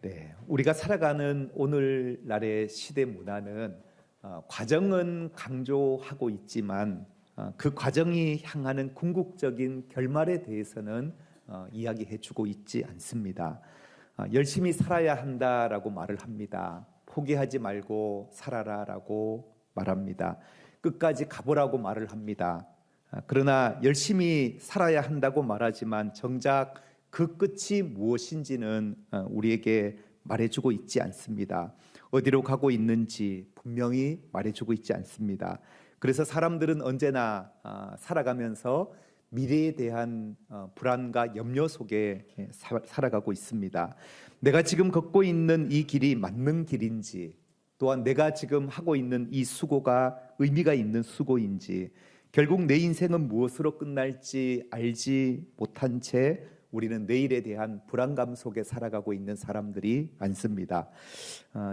네, 우리가 살아가는 오늘날의 시대 문화는 과정은 강조하고 있지만 그 과정이 향하는 궁극적인 결말에 대해서는 이야기해주고 있지 않습니다. 열심히 살아야 한다라고 말을 합니다. 포기하지 말고 살아라라고 말합니다. 끝까지 가보라고 말을 합니다. 그러나 열심히 살아야 한다고 말하지만 정작 그 끝이 무엇인지는 우리에게 말해주고 있지 않습니다. 어디로 가고 있는지 분명히 말해주고 있지 않습니다. 그래서 사람들은 언제나 살아가면서 미래에 대한 불안과 염려 속에 살아가고 있습니다. 내가 지금 걷고 있는 이 길이 맞는 길인지, 또한 내가 지금 하고 있는 이 수고가 의미가 있는 수고인지, 결국 내 인생은 무엇으로 끝날지 알지 못한 채 우리는 내일에 대한 불안감 속에 살아가고 있는 사람들이 많습니다.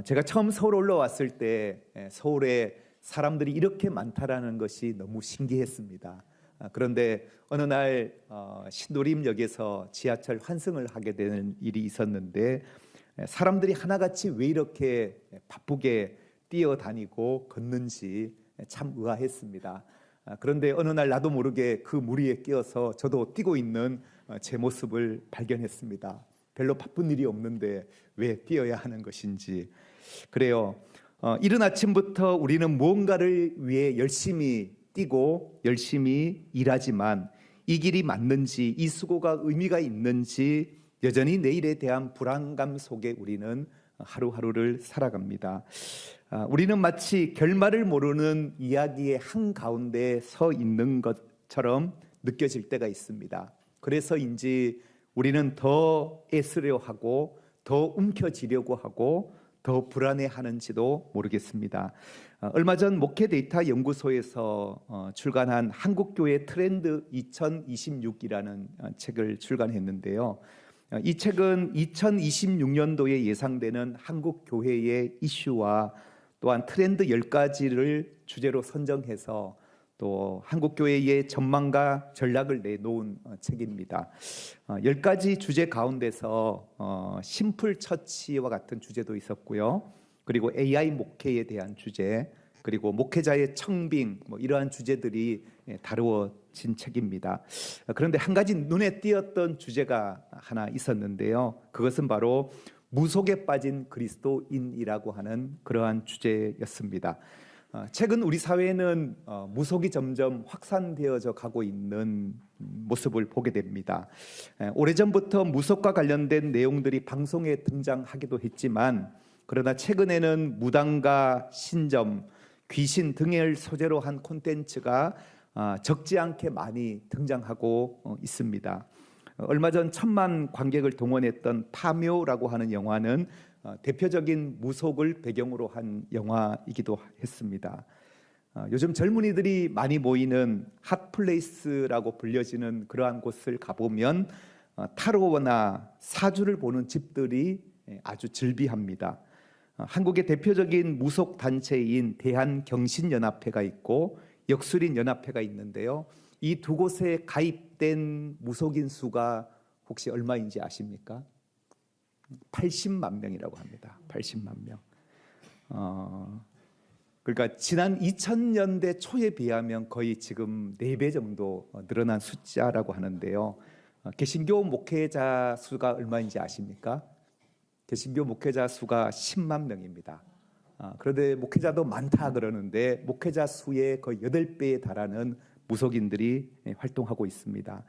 제가 처음 서울 올라왔을 때 서울에 사람들이 이렇게 많다라는 것이 너무 신기했습니다. 그런데 어느 날 신도림역에서 지하철 환승을 하게 되는 일이 있었는데 사람들이 하나같이 왜 이렇게 바쁘게 뛰어다니고 걷는지 참 의아했습니다. 그런데 어느 날 나도 모르게 그 무리에 끼어서 저도 뛰고 있는 제 모습을 발견했습니다. 별로 바쁜 일이 없는데 왜 뛰어야 하는 것인지. 그래요. 이른 아침부터 우리는 무언가를 위해 열심히 뛰고 열심히 일하지만 이 길이 맞는지, 이 수고가 의미가 있는지 여전히 내일에 대한 불안감 속에 우리는 하루하루를 살아갑니다. 우리는 마치 결말을 모르는 이야기의 한가운데 서 있는 것처럼 느껴질 때가 있습니다. 그래서인지 우리는 더 애쓰려 하고 더 움켜쥐려고 하고 더 불안해하는지도 모르겠습니다. 얼마 전 목회 데이터 연구소에서 출간한 한국교회 트렌드 2026이라는 책을 출간했는데요. 이 책은 2026년도에 예상되는 한국 교회의 이슈와 또한 트렌드 10가지를 주제로 선정해서 또 한국 교회의 전망과 전략을 내놓은 책입니다. 10가지 주제 가운데서 심플 처치와 같은 주제도 있었고요. 그리고 AI 목회에 대한 주제, 그리고 목회자의 청빙, 이러한 주제들이 다루어진 책입니다. 그런데 한 가지 눈에 띄었던 주제가 하나 있었는데요. 그것은 바로 무속에 빠진 그리스도인이라고 하는 그러한 주제였습니다. 최근 우리 사회는 무속이 점점 확산되어져 가고 있는 모습을 보게 됩니다. 오래전부터 무속과 관련된 내용들이 방송에 등장하기도 했지만 그러나 최근에는 무당과 신점, 귀신 등을 소재로 한 콘텐츠가 적지 않게 많이 등장하고 있습니다. 얼마 전 1,000만 관객을 동원했던 파묘라고 하는 영화는 대표적인 무속을 배경으로 한 영화이기도 했습니다. 요즘 젊은이들이 많이 모이는 핫플레이스라고 불려지는 그러한 곳을 가보면 타로나 사주를 보는 집들이 아주 즐비합니다. 한국의 대표적인 무속 단체인 대한경신연합회가 있고 역술인연합회가 있는데요. 이 두 곳에 가입된 무속인 수가 혹시 얼마인지 아십니까? 80만 명이라고 합니다. 80만 명. 그러니까 지난 2000년대 초에 비하면 거의 지금 4배 정도 늘어난 숫자라고 하는데요. 개신교 목회자 수가 얼마인지 아십니까? 개신교 목회자 수가 10만 명입니다. 그런데 목회자도 많다 그러는데 목회자 수의 거의 8배에 달하는 무속인들이 활동하고 있습니다.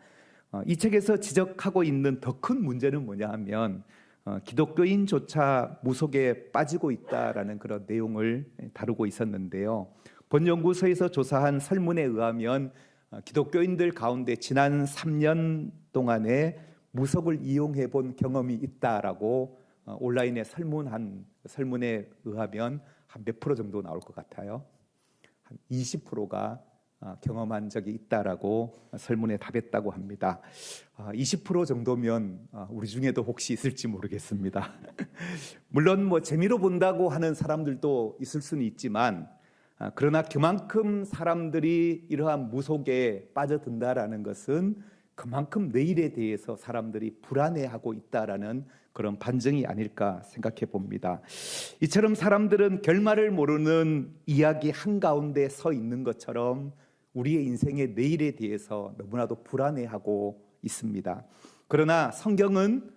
이 책에서 지적하고 있는 더 큰 문제는 뭐냐 하면 기독교인조차 무속에 빠지고 있다라는 그런 내용을 다루고 있었는데요. 본연구소에서 조사한 설문에 의하면 기독교인들 가운데 지난 3년 동안에 무속을 이용해 본 경험이 있다라고 온라인에 설문한 설문에 의하면 한 몇 프로 정도 나올 것 같아요. 한 20%가 경험한 적이 있다라고 설문에 답했다고 합니다. 20% 정도면 우리 중에도 혹시 있을지 모르겠습니다. 물론 재미로 본다고 하는 사람들도 있을 수는 있지만 그러나 그만큼 사람들이 이러한 무속에 빠져든다라는 것은 그만큼 내일에 대해서 사람들이 불안해하고 있다라는 그런 반증이 아닐까 생각해 봅니다. 이처럼 사람들은 결말을 모르는 이야기 한가운데 서 있는 것처럼 우리의 인생의 내일에 대해서 너무나도 불안해하고 있습니다. 그러나 성경은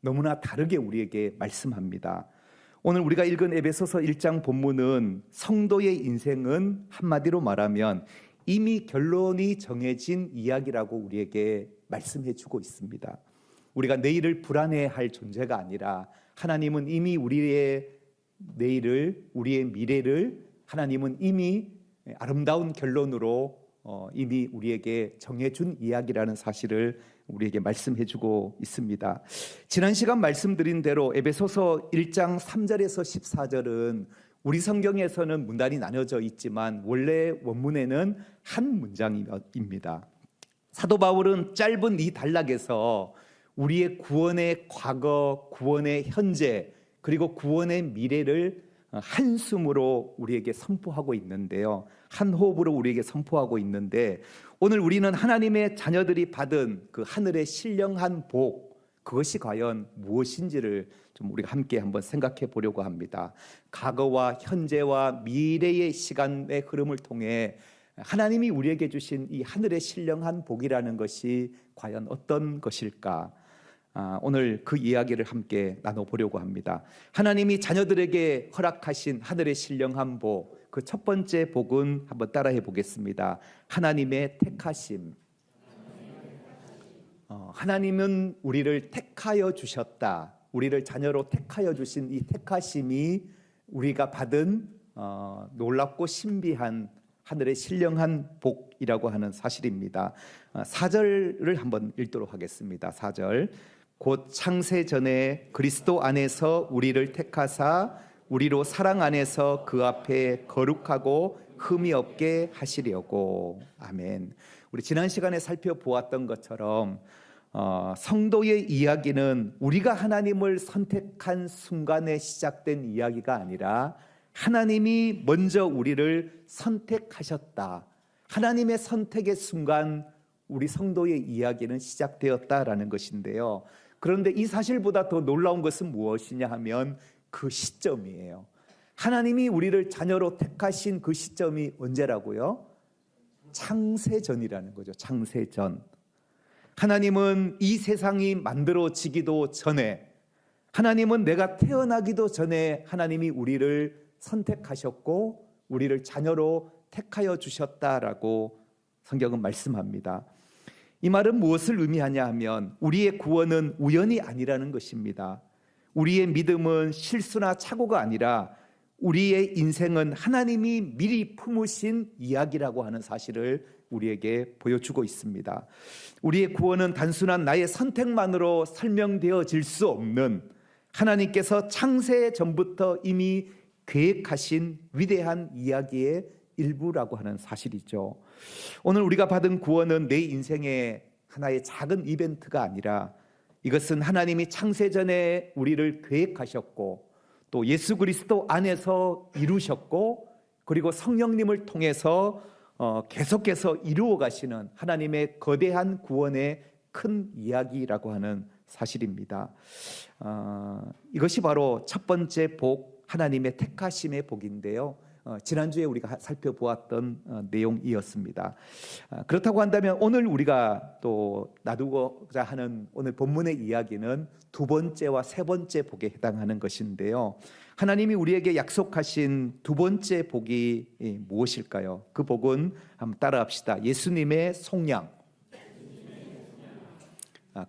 너무나 다르게 우리에게 말씀합니다. 오늘 우리가 읽은 에베소서 1장 본문은 성도의 인생은 한마디로 말하면 이미 결론이 정해진 이야기라고 우리에게 말씀해 주고 있습니다. 우리가 내일을 불안해할 존재가 아니라 하나님은 이미 우리의 내일을, 우리의 미래를 하나님은 이미 아름다운 결론으로 이미 우리에게 정해준 이야기라는 사실을 우리에게 말씀해 주고 있습니다. 지난 시간 말씀드린 대로 에베소서 1장 3절에서 14절은 우리 성경에서는 문단이 나눠져 있지만 원래 원문에는 한 문장입니다. 사도 바울은 짧은 이 단락에서 우리의 구원의 과거, 구원의 현재, 그리고 구원의 미래를 한숨으로 우리에게 선포하고 있는데요. 한 호흡으로 우리에게 선포하고 있는데 오늘 우리는 하나님의 자녀들이 받은 그 하늘의 신령한 복, 그것이 과연 무엇인지를 좀 우리가 함께 한번 생각해 보려고 합니다. 과거와 현재와 미래의 시간의 흐름을 통해 하나님이 우리에게 주신 이 하늘의 신령한 복이라는 것이 과연 어떤 것일까? 오늘 그 이야기를 함께 나눠보려고 합니다. 하나님이 자녀들에게 허락하신 하늘의 신령한 복, 그 첫 번째 복은 한번 따라해 보겠습니다. 하나님의 택하심. 하나님은 우리를 택하여 주셨다. 우리를 자녀로 택하여 주신 이 택하심이 우리가 받은 놀랍고 신비한 하늘의 신령한 복이라고 하는 사실입니다. 4절을 한번 읽도록 하겠습니다. 4절. 곧 창세 전에 그리스도 안에서 우리를 택하사 우리로 사랑 안에서 그 앞에 거룩하고 흠이 없게 하시려고. 아멘. 우리 지난 시간에 살펴보았던 것처럼 성도의 이야기는 우리가 하나님을 선택한 순간에 시작된 이야기가 아니라 하나님이 먼저 우리를 선택하셨다. 하나님의 선택의 순간 우리 성도의 이야기는 시작되었다라는 것인데요. 그런데 이 사실보다 더 놀라운 것은 무엇이냐 하면 그 시점이에요. 하나님이 우리를 자녀로 택하신 그 시점이 언제라고요? 창세전이라는 거죠. 창세전. 하나님은 이 세상이 만들어지기도 전에, 하나님은 내가 태어나기도 전에 하나님이 우리를 선택하셨고 우리를 자녀로 택하여 주셨다라고 성경은 말씀합니다. 이 말은 무엇을 의미하냐 하면 우리의 구원은 우연이 아니라는 것입니다. 우리의 믿음은 실수나 착오가 아니라 우리의 인생은 하나님이 미리 품으신 이야기라고 하는 사실을 우리에게 보여주고 있습니다. 우리의 구원은 단순한 나의 선택만으로 설명되어질 수 없는 하나님께서 창세 전부터 이미 계획하신 위대한 이야기의 일부라고 하는 사실이죠. 오늘 우리가 받은 구원은 내 인생의 하나의 작은 이벤트가 아니라 이것은 하나님이 창세전에 우리를 계획하셨고 또 예수 그리스도 안에서 이루셨고 그리고 성령님을 통해서 계속해서 이루어 가시는 하나님의 거대한 구원의 큰 이야기라고 하는 사실입니다. 이것이 바로 첫 번째 복, 하나님의 택하심의 복인데요. 지난주에 우리가 살펴보았던 내용이었습니다. 그렇다고 한다면 오늘 우리가 또 나누고자 하는 오늘 본문의 이야기는 두 번째와 세 번째 복에 해당하는 것인데요. 하나님이 우리에게 약속하신 두 번째 복이 무엇일까요? 그 복은 한번 따라합시다. 예수님의 속량.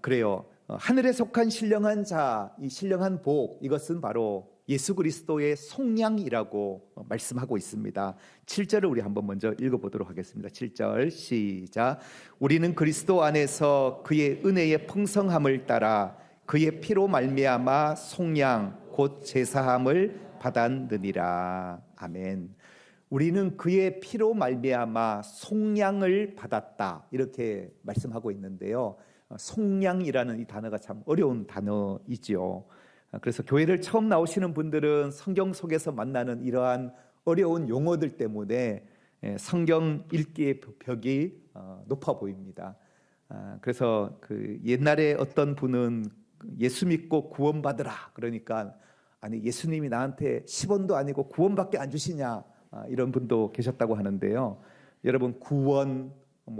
그래요. 하늘에 속한 신령한 자, 이 신령한 복, 이것은 바로 예수 그리스도의 속량이라고 말씀하고 있습니다. 7절을 우리 한번 먼저 읽어보도록 하겠습니다. 7절 시작. 우리는 그리스도 안에서 그의 은혜의 풍성함을 따라 그의 피로 말미암아 속량 곧 제사함을 받았느니라. 아멘. 우리는 그의 피로 말미암아 속량을 받았다, 이렇게 말씀하고 있는데요. 속량이라는 이 단어가 참 어려운 단어이지요. 그래서 교회를 처음 나오시는 분들은 성경 속에서 만나는 이러한 어려운 용어들 때문에 성경 읽기의 벽이 높아 보입니다. 그래서 그 옛날에 어떤 분은 예수 믿고 구원받으라. 그러니까 아니 예수님이 나한테 10원도 아니고 구원밖에 안 주시냐, 이런 분도 계셨다고 하는데요. 여러분, 구원,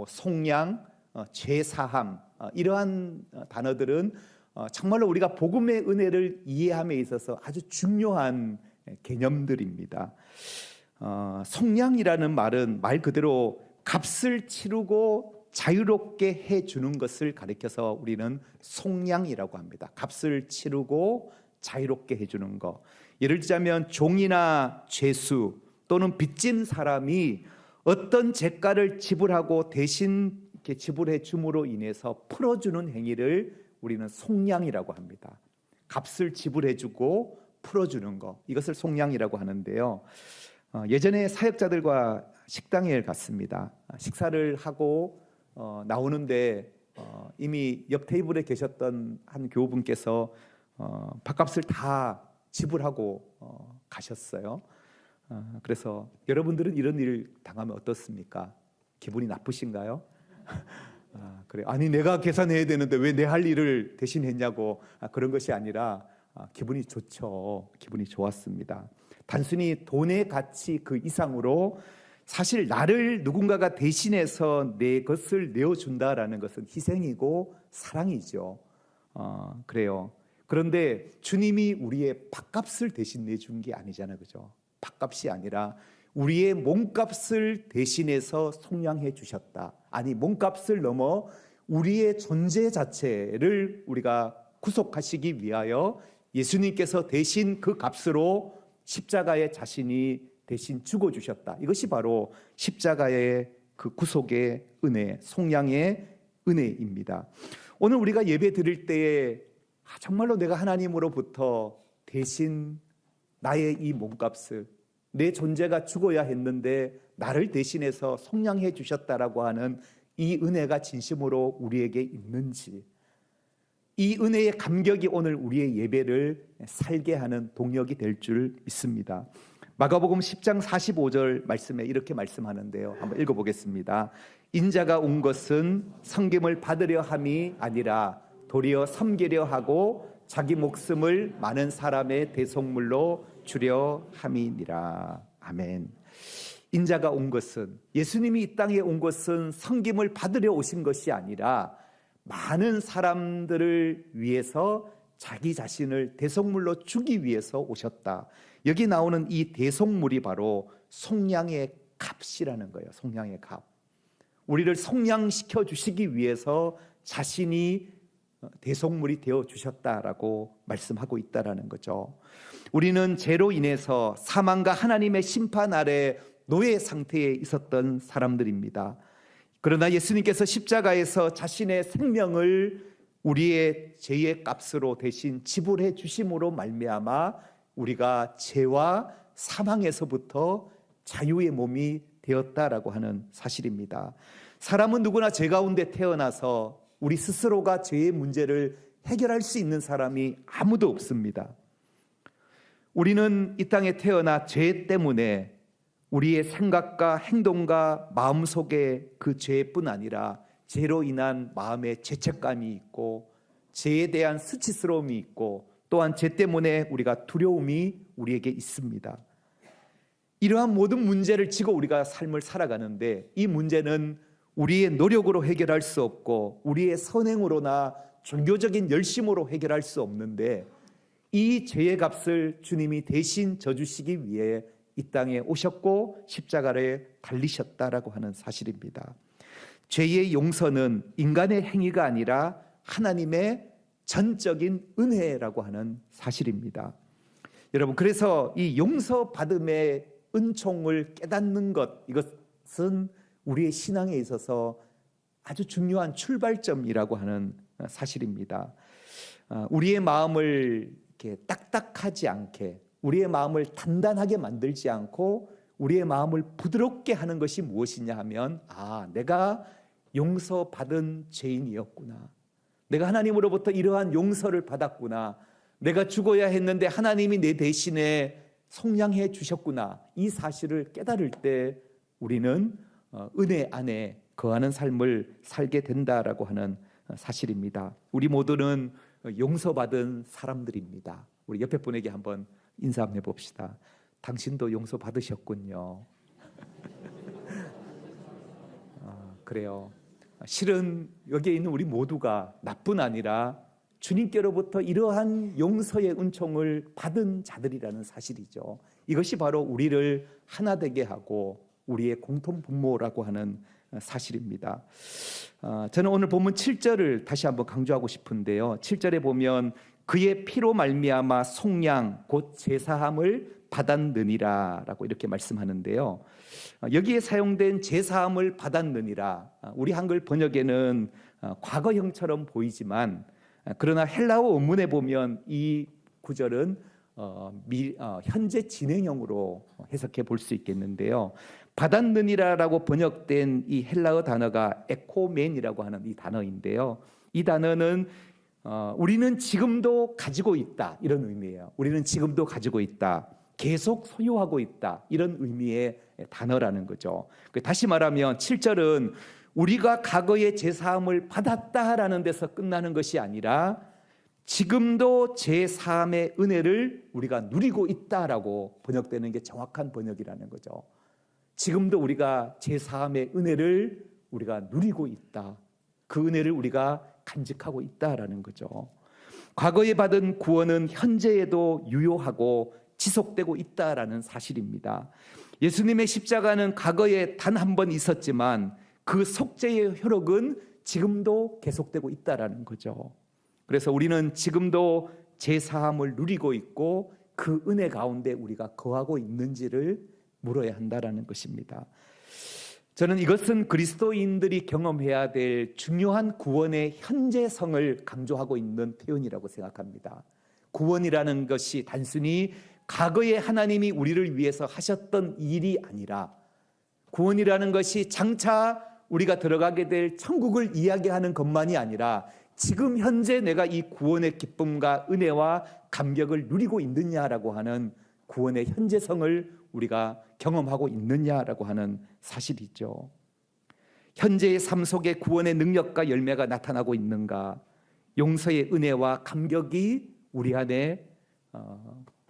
속량, 죄사함, 이러한 단어들은 정말로 우리가 복음의 은혜를 이해함에 있어서 아주 중요한 개념들입니다. 속량이라는 말은 말 그대로 값을 치르고 자유롭게 해주는 것을 가리켜서 우리는 속량이라고 합니다. 값을 치르고 자유롭게 해주는 것. 예를 들자면 종이나 죄수 또는 빚진 사람이 어떤 재가를 지불하고 대신 이렇게 지불해 줌으로 인해서 풀어주는 행위를 우리는 속량이라고 합니다. 값을 지불해주고 풀어주는 것, 이것을 속량이라고 하는데요. 예전에 사역자들과 식당에 갔습니다. 식사를 하고 나오는데 이미 옆 테이블에 계셨던 한 교우분께서 밥값을 다 지불하고 가셨어요. 그래서 여러분들은 이런 일 당하면 어떻습니까? 기분이 나쁘신가요? 그래, 아니 내가 계산해야 되는데 왜 내 할 일을 대신 했냐고, 그런 것이 아니라 기분이 좋죠. 기분이 좋았습니다. 단순히 돈의 가치 그 이상으로 사실 나를 누군가가 대신해서 내 것을 내어준다라는 것은 희생이고 사랑이죠. 그래요. 그런데 주님이 우리의 밥값을 대신 내준 게 아니잖아요, 그죠? 밥값이 아니라 우리의 몸값을 대신해서 속량해 주셨다. 아니, 몸값을 넘어 우리의 존재 자체를 우리가 구속하시기 위하여 예수님께서 대신 그 값으로 십자가에 자신이 대신 죽어주셨다. 이것이 바로 십자가의 그 구속의 은혜, 속량의 은혜입니다. 오늘 우리가 예배 드릴 때에 정말로 내가 하나님으로부터 대신 나의 이 몸값을, 내 존재가 죽어야 했는데 나를 대신해서 속량해 주셨다라고 하는 이 은혜가 진심으로 우리에게 있는지, 이 은혜의 감격이 오늘 우리의 예배를 살게 하는 동력이 될 줄 믿습니다. 마가복음 10장 45절 말씀에 이렇게 말씀하는데요. 한번 읽어보겠습니다. 인자가 온 것은 섬김을 받으려 함이 아니라 도리어 섬기려 하고 자기 목숨을 많은 사람의 대속물로 주려 함이니라. 아멘. 인자가 온 것은, 예수님이 이 땅에 온 것은 섬김을 받으려 오신 것이 아니라 많은 사람들을 위해서 자기 자신을 대속물로 주기 위해서 오셨다. 여기 나오는 이 대속물이 바로 속량의 값이라는 거예요. 속량의 값. 우리를 속량시켜 주시기 위해서 자신이 대속물이 되어 주셨다라고 말씀하고 있다라는 거죠. 우리는 죄로 인해서 사망과 하나님의 심판 아래 노예 상태에 있었던 사람들입니다. 그러나 예수님께서 십자가에서 자신의 생명을 우리의 죄의 값으로 대신 지불해 주심으로 말미암아 우리가 죄와 사망에서부터 자유의 몸이 되었다라고 하는 사실입니다. 사람은 누구나 죄 가운데 태어나서 우리 스스로가 죄의 문제를 해결할 수 있는 사람이 아무도 없습니다. 우리는 이 땅에 태어나 죄 때문에 우리의 생각과 행동과 마음속에 그 죄뿐 아니라 죄로 인한 마음의 죄책감이 있고 죄에 대한 수치스러움이 있고 또한 죄 때문에 우리가 두려움이 우리에게 있습니다. 이러한 모든 문제를 지고 우리가 삶을 살아가는데 이 문제는 우리의 노력으로 해결할 수 없고 우리의 선행으로나 종교적인 열심으로 해결할 수 없는데 이 죄의 값을 주님이 대신 져주시기 위해 이 땅에 오셨고 십자가를 달리셨다라고 하는 사실입니다. 죄의 용서는 인간의 행위가 아니라 하나님의 전적인 은혜라고 하는 사실입니다. 여러분, 그래서 이 용서받음의 은총을 깨닫는 것, 이것은 우리의 신앙에 있어서 아주 중요한 출발점이라고 하는 사실입니다. 우리의 마음을 이렇게 딱딱하지 않게, 우리의 마음을 단단하게 만들지 않고 우리의 마음을 부드럽게 하는 것이 무엇이냐 하면, 내가 용서받은 죄인이었구나, 내가 하나님으로부터 이러한 용서를 받았구나, 내가 죽어야 했는데 하나님이 내 대신에 속량해 주셨구나, 이 사실을 깨달을 때 우리는 은혜 안에 거하는 삶을 살게 된다라고 하는 사실입니다. 우리 모두는 용서받은 사람들입니다. 우리 옆에 분에게 한번 인사 한번 해봅시다. 당신도 용서받으셨군요. 그래요. 실은 여기에 있는 우리 모두가 나뿐 아니라 주님께로부터 이러한 용서의 은총을 받은 자들이라는 사실이죠. 이것이 바로 우리를 하나 되게 하고 우리의 공통 분모라고 하는 사실입니다. 저는 오늘 본문 7절을 다시 한번 강조하고 싶은데요. 7절에 보면 그의 피로 말미암아 속량 곧 제사함을 받았느니라 라고 이렇게 말씀하는데요. 여기에 사용된 제사함을 받았느니라, 우리 한글 번역에는 과거형처럼 보이지만 그러나 헬라어 원문에 보면 이 구절은 현재 진행형으로 해석해 볼 수 있겠는데요. 받았느니라라고 번역된 이 헬라어 단어가 에코멘이라고 하는 이 단어인데요. 이 단어는 우리는 지금도 가지고 있다, 이런 의미예요. 우리는 지금도 가지고 있다, 계속 소유하고 있다, 이런 의미의 단어라는 거죠. 다시 말하면 7절은 우리가 과거의 제사함을 받았다라는 데서 끝나는 것이 아니라 지금도 제사함의 은혜를 우리가 누리고 있다라고 번역되는 게 정확한 번역이라는 거죠. 지금도 우리가 제사함의 은혜를 우리가 누리고 있다, 그 은혜를 우리가 간직하고 있다라는 거죠. 과거에 받은 구원은 현재에도 유효하고 지속되고 있다라는 사실입니다. 예수님의 십자가는 과거에 단 한 번 있었지만 그 속죄의 효력은 지금도 계속되고 있다라는 거죠. 그래서 우리는 지금도 제사함을 누리고 있고 그 은혜 가운데 우리가 거하고 있는지를 물어야 한다라는 것입니다. 저는 이것은 그리스도인들이 경험해야 될 중요한 구원의 현재성을 강조하고 있는 표현이라고 생각합니다. 구원이라는 것이 단순히 과거에 하나님이 우리를 위해서 하셨던 일이 아니라, 구원이라는 것이 장차 우리가 들어가게 될 천국을 이야기하는 것만이 아니라 지금 현재 내가 이 구원의 기쁨과 은혜와 감격을 누리고 있느냐라고 하는 구원의 현재성을 우리가 경험하고 있느냐라고 하는 사실이죠. 현재의 삶 속에 구원의 능력과 열매가 나타나고 있는가, 용서의 은혜와 감격이 우리 안에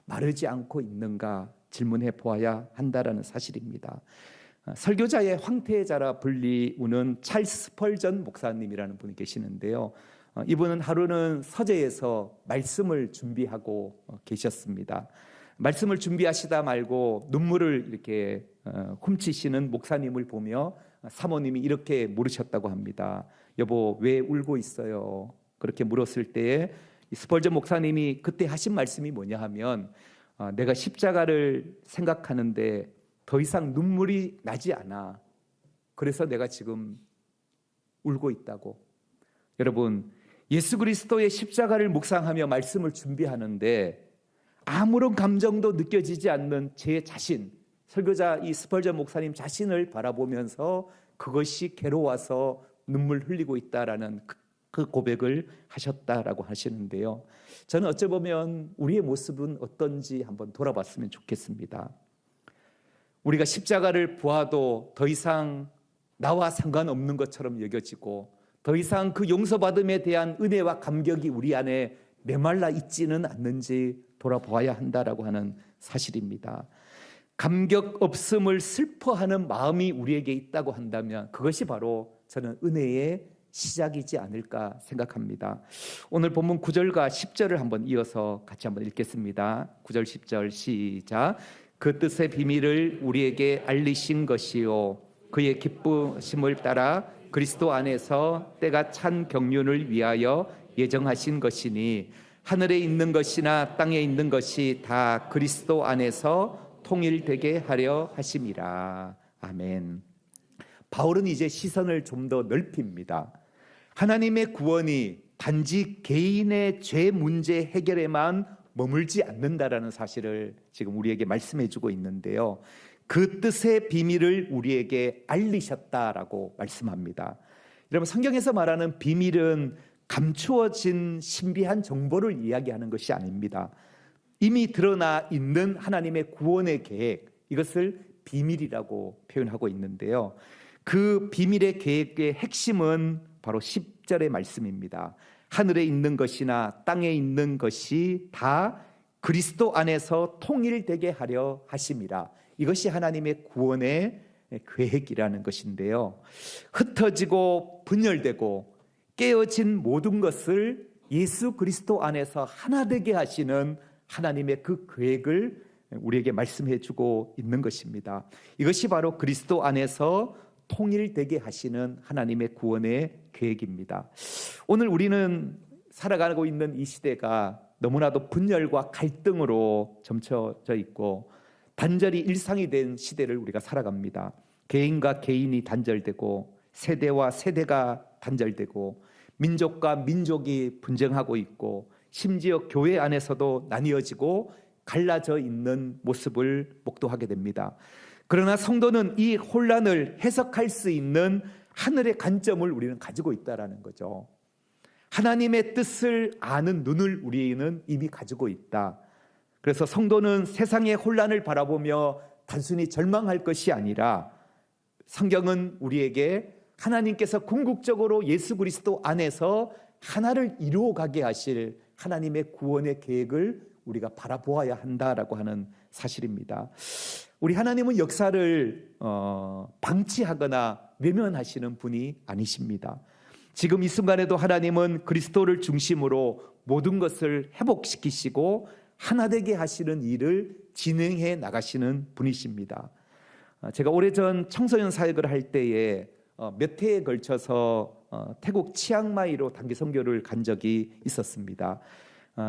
마르지 않고 있는가 질문해 보아야 한다라는 사실입니다. 설교자의 황태자라 불리우는 찰스 스펄전 목사님이라는 분이 계시는데요. 이분은 하루는 서재에서 말씀을 준비하고 계셨습니다. 말씀을 준비하시다 말고 눈물을 이렇게 훔치시는 목사님을 보며 사모님이 이렇게 물으셨다고 합니다. 여보, 왜 울고 있어요? 그렇게 물었을 때에 스펄전 목사님이 그때 하신 말씀이 뭐냐 하면, 내가 십자가를 생각하는데 더 이상 눈물이 나지 않아. 그래서 내가 지금 울고 있다고. 여러분, 예수 그리스도의 십자가를 묵상하며 말씀을 준비하는데 아무런 감정도 느껴지지 않는 제 자신, 설교자 이 스펄전 목사님 자신을 바라보면서 그것이 괴로워서 눈물 흘리고 있다라는 그 고백을 하셨다라고 하시는데요. 저는 어찌 보면 우리의 모습은 어떤지 한번 돌아봤으면 좋겠습니다. 우리가 십자가를 보아도 더 이상 나와 상관없는 것처럼 여겨지고 더 이상 그 용서받음에 대한 은혜와 감격이 우리 안에 메말라 있지는 않는지 돌아보아야 한다라고 하는 사실입니다. 감격 없음을 슬퍼하는 마음이 우리에게 있다고 한다면 그것이 바로 저는 은혜의 시작이지 않을까 생각합니다. 오늘 본문 9절과 10절을 한번 이어서 같이 한번 읽겠습니다. 9절 10절 시작. 그 뜻의 비밀을 우리에게 알리신 것이요 그의 기쁘심을 따라 그리스도 안에서 때가 찬 경륜을 위하여 예정하신 것이니 하늘에 있는 것이나 땅에 있는 것이 다 그리스도 안에서 통일되게 하려 하심이라. 아멘. 바울은 이제 시선을 좀 더 넓힙니다. 하나님의 구원이 단지 개인의 죄 문제 해결에만 머물지 않는다라는 사실을 지금 우리에게 말씀해 주고 있는데요. 그 뜻의 비밀을 우리에게 알리셨다라고 말씀합니다. 여러분, 성경에서 말하는 비밀은 감추어진 신비한 정보를 이야기하는 것이 아닙니다. 이미 드러나 있는 하나님의 구원의 계획, 이것을 비밀이라고 표현하고 있는데요. 그 비밀의 계획의 핵심은 바로 10절 10절의 말씀입니다. 하늘에 있는 것이나 땅에 있는 것이 다 그리스도 안에서 통일되게 하려 하심이라. 이것이 하나님의 구원의 계획이라는 것인데요, 흩어지고 분열되고 깨어진 모든 것을 예수 그리스도 안에서 하나 되게 하시는 하나님의 그 계획을 우리에게 말씀해 주고 있는 것입니다. 이것이 바로 그리스도 안에서 통일되게 하시는 하나님의 구원의 계획입니다. 오늘 우리는 살아가고 있는 이 시대가 너무나도 분열과 갈등으로 점쳐져 있고 단절이 일상이 된 시대를 우리가 살아갑니다. 개인과 개인이 단절되고 세대와 세대가 단절되고 민족과 민족이 분쟁하고 있고 심지어 교회 안에서도 나뉘어지고 갈라져 있는 모습을 목도하게 됩니다. 그러나 성도는 이 혼란을 해석할 수 있는 하늘의 관점을 우리는 가지고 있다라는 거죠. 하나님의 뜻을 아는 눈을 우리는 이미 가지고 있다. 그래서 성도는 세상의 혼란을 바라보며 단순히 절망할 것이 아니라 성경은 우리에게 하나님께서 궁극적으로 예수 그리스도 안에서 하나를 이루어가게 하실 하나님의 구원의 계획을 우리가 바라보아야 한다라고 하는 사실입니다. 우리 하나님은 역사를 방치하거나 외면하시는 분이 아니십니다. 지금 이 순간에도 하나님은 그리스도를 중심으로 모든 것을 회복시키시고 하나 되게 하시는 일을 진행해 나가시는 분이십니다. 제가 오래전 청소년 사역을 할 때에 몇 해에 걸쳐서 태국 치앙마이로 단기 선교를 간 적이 있었습니다.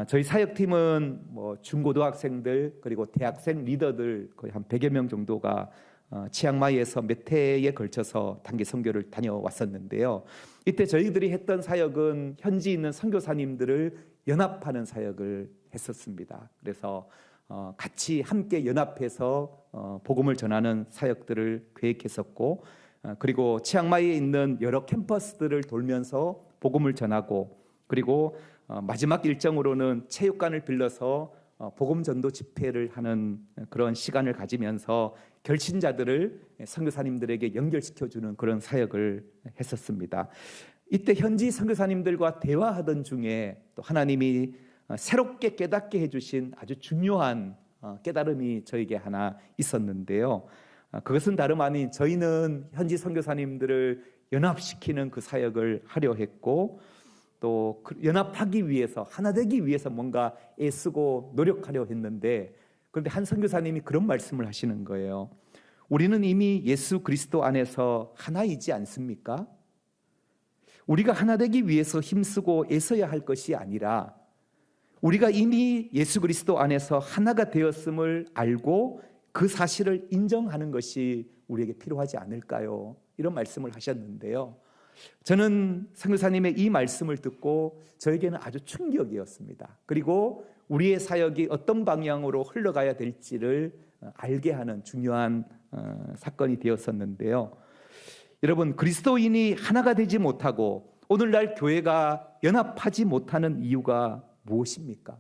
저희 사역팀은 중고등학생들 그리고 대학생 리더들 거의 한 100여 명 정도가 치앙마이에서 몇 해에 걸쳐서 단기 선교를 다녀왔었는데요. 이때 저희들이 했던 사역은 현지 있는 선교사님들을 연합하는 사역을 했었습니다. 그래서 같이 함께 연합해서 복음을 전하는 사역들을 계획했었고, 그리고 치앙마이에 있는 여러 캠퍼스들을 돌면서 복음을 전하고, 그리고 마지막 일정으로는 체육관을 빌려서 복음 전도 집회를 하는 그런 시간을 가지면서 결신자들을 선교사님들에게 연결시켜주는 그런 사역을 했었습니다. 이때 현지 선교사님들과 대화하던 중에 또 하나님이 새롭게 깨닫게 해주신 아주 중요한 깨달음이 저에게 하나 있었는데요. 그것은 다름 아닌 저희는 현지 선교사님들을 연합시키는 그 사역을 하려 했고, 또 연합하기 위해서 하나 되기 위해서 뭔가 애쓰고 노력하려 했는데, 그런데 한 선교사님이 그런 말씀을 하시는 거예요. 우리는 이미 예수 그리스도 안에서 하나이지 않습니까? 우리가 하나 되기 위해서 힘쓰고 애써야 할 것이 아니라 우리가 이미 예수 그리스도 안에서 하나가 되었음을 알고 그 사실을 인정하는 것이 우리에게 필요하지 않을까요? 이런 말씀을 하셨는데요, 저는 선교사님의 이 말씀을 듣고 저에게는 아주 충격이었습니다. 그리고 우리의 사역이 어떤 방향으로 흘러가야 될지를 알게 하는 중요한 사건이 되었었는데요. 여러분, 그리스도인이 하나가 되지 못하고 오늘날 교회가 연합하지 못하는 이유가 무엇입니까?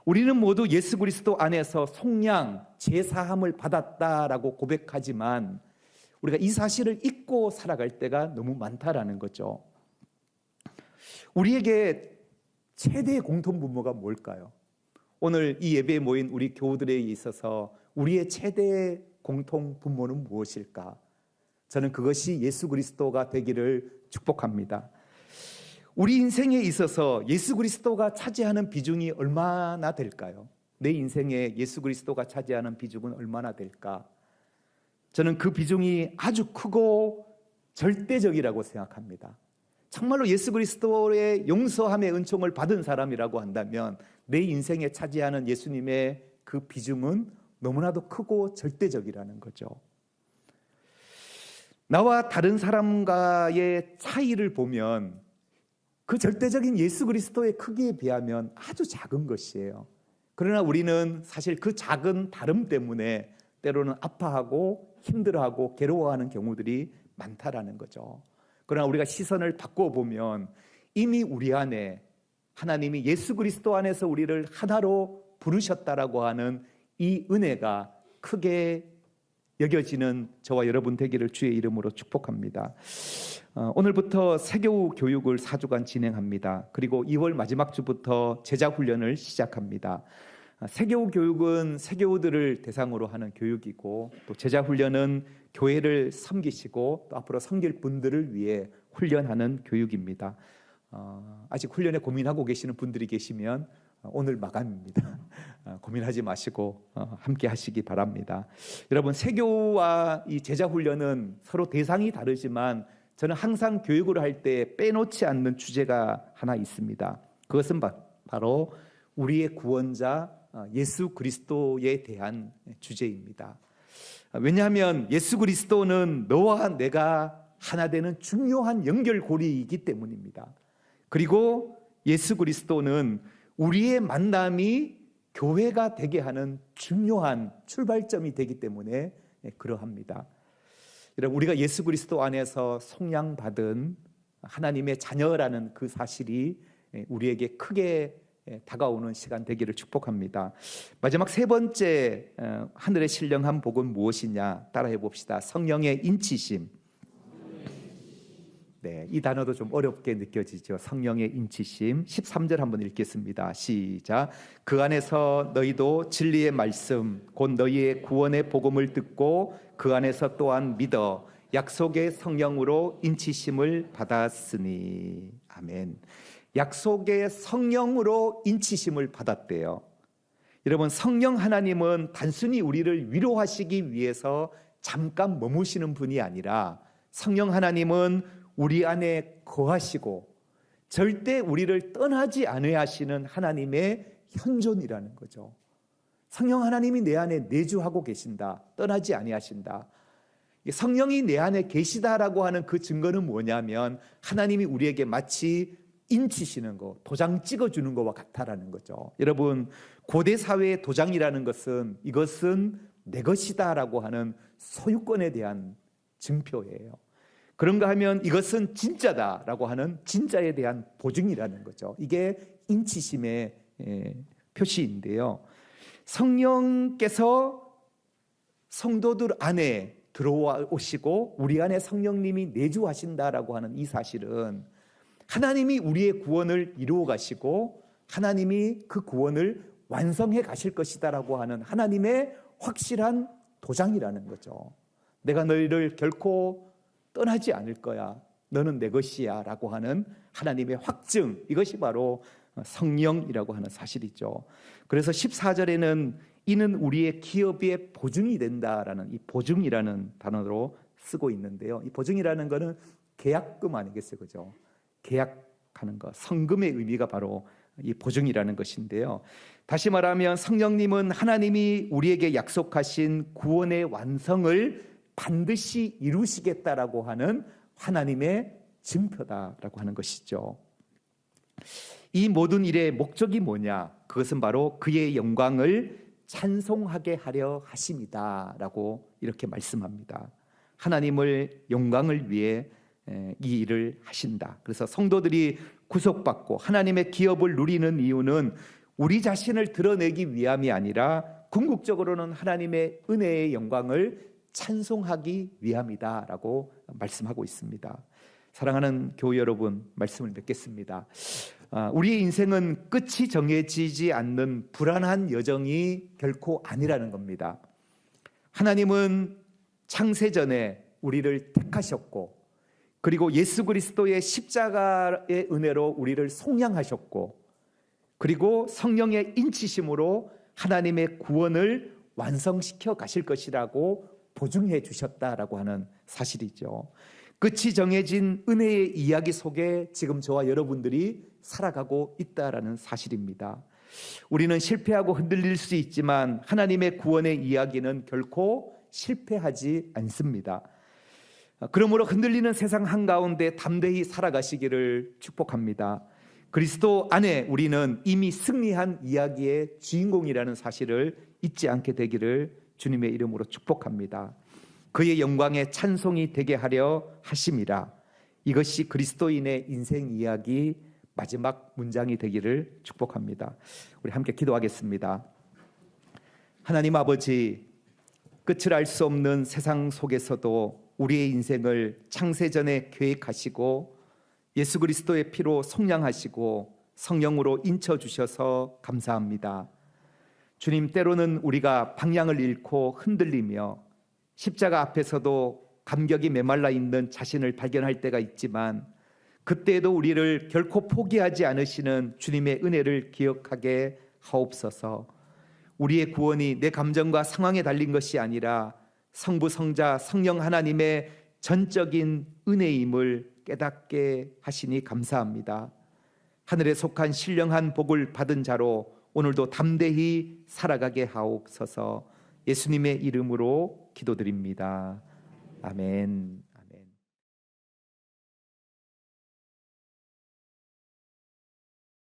우리는 모두 예수 그리스도 안에서 속량, 제사함을 받았다라고 고백하지만 우리가 이 사실을 잊고 살아갈 때가 너무 많다라는 거죠. 우리에게 최대의 공통분모가 뭘까요? 오늘 이 예배에 모인 우리 교우들에 있어서 우리의 최대의 공통분모는 무엇일까? 저는 그것이 예수 그리스도가 되기를 축복합니다. 우리 인생에 있어서 예수 그리스도가 차지하는 비중이 얼마나 될까요? 내 인생에 예수 그리스도가 차지하는 비중은 얼마나 될까? 저는 그 비중이 아주 크고 절대적이라고 생각합니다. 정말로 예수 그리스도의 용서함의 은총을 받은 사람이라고 한다면 내 인생에 차지하는 예수님의 그 비중은 너무나도 크고 절대적이라는 거죠. 나와 다른 사람과의 차이를 보면 그 절대적인 예수 그리스도의 크기에 비하면 아주 작은 것이에요. 그러나 우리는 사실 그 작은 다름 때문에 때로는 아파하고 힘들어하고 괴로워하는 경우들이 많다라는 거죠. 그러나 우리가 시선을 바꿔보면 이미 우리 안에 하나님이 예수 그리스도 안에서 우리를 하나로 부르셨다라고 하는 이 은혜가 크게 여겨지는 저와 여러분 되기를 주의 이름으로 축복합니다. 오늘부터 세교우 교육을 4주간 진행합니다. 그리고 2월 마지막 주부터 제자 훈련을 시작합니다. 세교우 교육은 세교우들을 대상으로 하는 교육이고, 또 제자 훈련은 교회를 섬기시고 또 앞으로 섬길 분들을 위해 훈련하는 교육입니다. 아직 훈련에 고민하고 계시는 분들이 계시면 오늘 마감입니다. 고민하지 마시고 함께 하시기 바랍니다. 여러분, 세교와 이 제자 훈련은 서로 대상이 다르지만 저는 항상 교육을 할 때 빼놓지 않는 주제가 하나 있습니다. 그것은 바로 우리의 구원자 예수 그리스도에 대한 주제입니다. 왜냐하면 예수 그리스도는 너와 내가 하나 되는 중요한 연결고리이기 때문입니다. 그리고 예수 그리스도는 우리의 만남이 교회가 되게 하는 중요한 출발점이 되기 때문에 그러합니다. 여러분, 우리가 예수 그리스도 안에서 속량받은 하나님의 자녀라는 그 사실이 우리에게 크게 다가오는 시간 되기를 축복합니다. 마지막 세 번째 하늘의 신령한 복은 무엇이냐 따라해 봅시다. 성령의 인치심. 네, 이 단어도 좀 어렵게 느껴지죠. 성령의 인치심. 13절 한번 읽겠습니다. 시작. 그 안에서 너희도 진리의 말씀 곧 너희의 구원의 복음을 듣고 그 안에서 또한 믿어 약속의 성령으로 인치심을 받았으니. 아멘. 약속의 성령으로 인치심을 받았대요. 여러분, 성령 하나님은 단순히 우리를 위로하시기 위해서 잠깐 머무시는 분이 아니라 성령 하나님은 우리 안에 거하시고 절대 우리를 떠나지 아니하시는 하나님의 현존이라는 거죠. 성령 하나님이 내 안에 내주하고 계신다. 떠나지 아니하신다. 성령이 내 안에 계시다라고 하는 그 증거는 뭐냐면 하나님이 우리에게 마치 인치시는 거, 도장 찍어주는 것과 같다라는 거죠. 여러분, 고대 사회의 도장이라는 것은 이것은 내 것이다라고 하는 소유권에 대한 증표예요. 그런가 하면 이것은 진짜다라고 하는 진짜에 대한 보증이라는 거죠. 이게 인치심의 표시인데요. 성령께서 성도들 안에 들어와 오시고 우리 안에 성령님이 내주하신다라고 하는 이 사실은 하나님이 우리의 구원을 이루어 가시고 하나님이 그 구원을 완성해 가실 것이다라고 하는 하나님의 확실한 도장이라는 거죠. 내가 너희를 결코 떠나지 않을 거야. 너는 내 것이야 라고 하는 하나님의 확증, 이것이 바로 성령이라고 하는 사실이죠. 그래서 14절에는 이는 우리의 기업의 보증이 된다라는 이 보증이라는 단어로 쓰고 있는데요. 이 보증이라는 것은 계약금 아니겠어요, 그죠? 계약하는 것, 성금의 의미가 바로 이 보증이라는 것인데요. 다시 말하면 성령님은 하나님이 우리에게 약속하신 구원의 완성을 반드시 이루시겠다라고 하는 하나님의 증표다라고 하는 것이죠. 이 모든 일의 목적이 뭐냐? 그것은 바로 그의 영광을 찬송하게 하려 하심이다라고 이렇게 말씀합니다. 하나님을 영광을 위해 이 일을 하신다. 그래서 성도들이 구속받고 하나님의 기업을 누리는 이유는 우리 자신을 드러내기 위함이 아니라 궁극적으로는 하나님의 은혜의 영광을 찬송하기 위함이다라고 말씀하고 있습니다. 사랑하는 교회 여러분, 말씀을 맺겠습니다. 우리의 인생은 끝이 정해지지 않는 불안한 여정이 결코 아니라는 겁니다. 하나님은 창세전에 우리를 택하셨고 그리고 예수 그리스도의 십자가의 은혜로 우리를 속량하셨고 그리고 성령의 인치심으로 하나님의 구원을 완성시켜 가실 것이라고 보증해 주셨다라고 하는 사실이죠. 끝이 정해진 은혜의 이야기 속에 지금 저와 여러분들이 살아가고 있다라는 사실입니다. 우리는 실패하고 흔들릴 수 있지만 하나님의 구원의 이야기는 결코 실패하지 않습니다. 그러므로 흔들리는 세상 한가운데 담대히 살아가시기를 축복합니다. 그리스도 안에 우리는 이미 승리한 이야기의 주인공이라는 사실을 잊지 않게 되기를 주님의 이름으로 축복합니다. 그의 영광에 찬송이 되게 하려 하심이라. 이것이 그리스도인의 인생 이야기 마지막 문장이 되기를 축복합니다. 우리 함께 기도하겠습니다. 하나님 아버지, 끝을 알 수 없는 세상 속에서도 우리의 인생을 창세전에 계획하시고 예수 그리스도의 피로 속량하시고 성령으로 인쳐주셔서 감사합니다. 주님, 때로는 우리가 방향을 잃고 흔들리며 십자가 앞에서도 감격이 메말라 있는 자신을 발견할 때가 있지만 그때에도 우리를 결코 포기하지 않으시는 주님의 은혜를 기억하게 하옵소서. 우리의 구원이 내 감정과 상황에 달린 것이 아니라 성부, 성자, 성령 하나님의 전적인 은혜임을 깨닫게 하시니 감사합니다. 하늘에 속한 신령한 복을 받은 자로 오늘도 담대히 살아가게 하옵소서. 예수님의 이름으로 기도드립니다. 아멘.